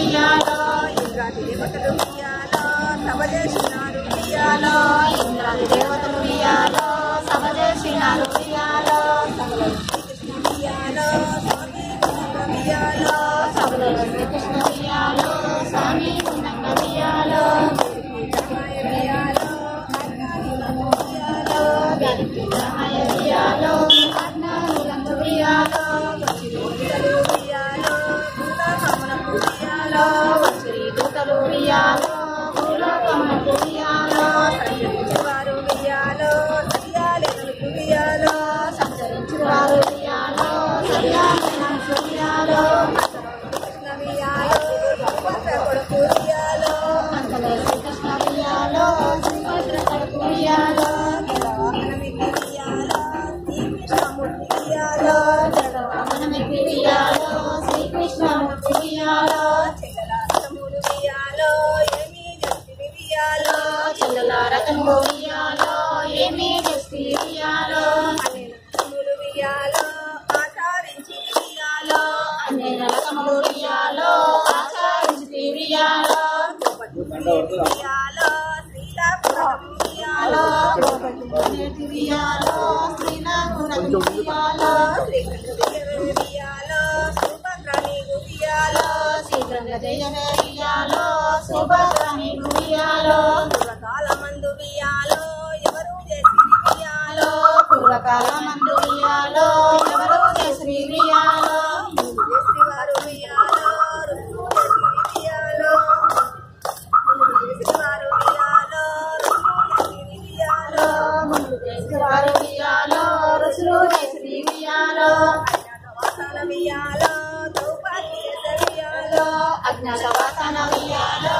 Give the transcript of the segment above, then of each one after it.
ఉయ్యాలో ఇంద్రాది దేవతలు ఉయ్యాలో సభ చేసినారు ఉయ్యాలో ఇంద్రాది దేవతలు ఉయ్యాలో సభ చేసినారు ఉయ్యాలో ఉయ్యాలో ఉయ్యాలో సభలో శ్రీకృష్ణ ఉయ్యాలో స్వామి ఉయ్యాలో ఉయ్యాలో దూతలు ఉయ్యాలో భూలోకమునకు ఉయ్యాలో సంచరించువారు ఉయ్యాలో సత్యాలేనులకు ఉయ్యాలో సంచరించువారు ఉయ్యాలో సత్యాలేనులకు ఉయ్యాలో కృష్ణ ఉయ్యాలో సుభద్ర కొడుకు ఉయ్యాలో అంతలో శ్రీకృష్ణ ఉయ్యాలో సుభద్ర కొడుకు ఉయ్యాలో ఉయ్యాలో శ్రీకృష్ణమూర్తి ఉయ్యాలో జగవాహనమికి ఉయ్యాలో శ్రీకృష్ణమూర్తి ఉయ్యాలో చెల్లెల రకము ఉయ్యాలో ఏమి దృష్టి ఉయ్యాలో ఉయ్యాలో ఆచరించి ఉయ్యాలో అన్ని రకములు ఉయ్యాలో ఆచరించి ఉయ్యాలో ఉయ్యాలో శ్రీలాపురం ఉయ్యాలో ఉయ్యాలో శ్రీలాపురం ఉయ్యాలో ఉయ్యాలో సుభద్రాని ఉయ్యాలో శీఘ్రంగా జయనే ఉయ్యాలో సుభద్రాని ఉయ్యాలో పూర్వకాలమందు ఉయ్యాలో ఎవరు చేసి ఉయ్యాలో పూర్వకాలమందు ఉయ్యాలో ఎవరు చేసి ఉయ్యాలో వారు ఉయ్యాలో ఉయ్యాలో వారు ఉయ్యాలో వారు ఉయ్యాలో రుసులు చేసి ఉయ్యాలో ఉయ్యాలో ద్రౌపది ఉయ్యాలో అజ్ఞాతవాసన ఉయ్యాలో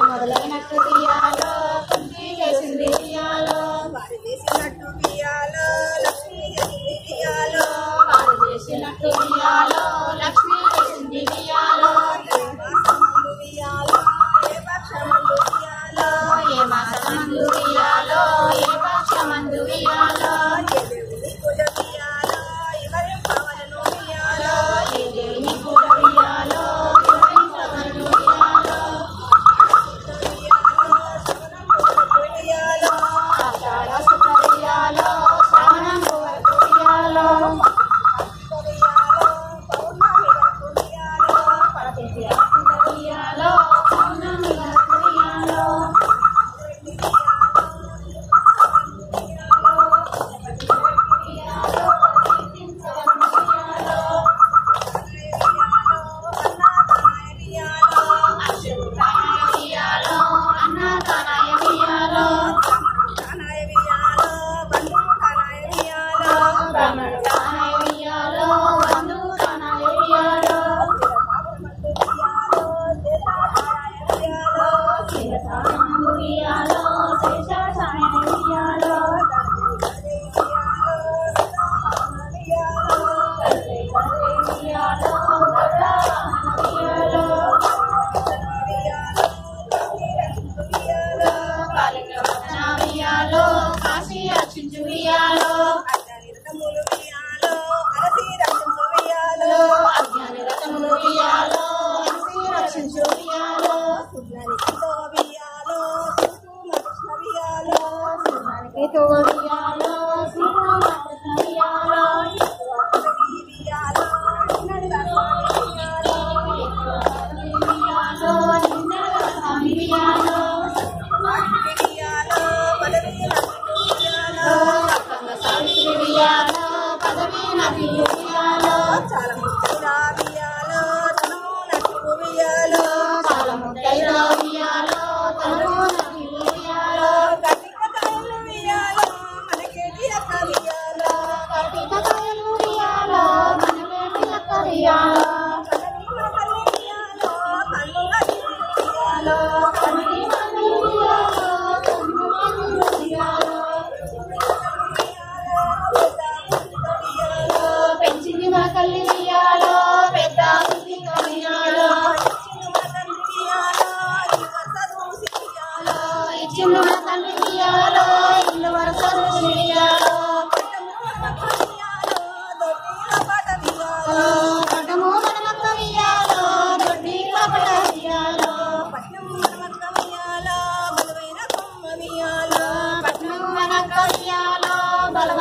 మొదలైనట్టు ఉయ్యాలో కుంతి చేసింది ఉయ్యాలో వారు చేసినట్టు ఉయ్యాలో లక్ష్మి చేసింది ఉయ్యాలో వారు చేసినట్టు ఉయ్యాలో లక్ష్మి చేసింది ఉయ్యాలో ఉయ్యాలో ఏ పక్షమందు ఉయ్యాలో ఏ మాసమందు ఉయ్యాలో ఏ పక్షమందు ఉయ్యాలో ఏ దేవుని పూజ ఉయ్యాలో ఎవరి భావనను ఉయ్యాలో ఏ దేవుని పూజ ఉయ్యాలో ఎవరి భావనను ఉయ్యాలో ఉయ్యాలో ఆషాఢ శుక్ల ఉయ్యాలో శ్రావణం వరకు ఉయ్యాలో పౌర్ణమి వరకు ఉయ్యాలో పడతిథి ఉయ్యాలో పౌర్ణమి వరకు ఉయ్యాలో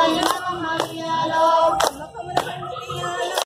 ఉయ్యాలో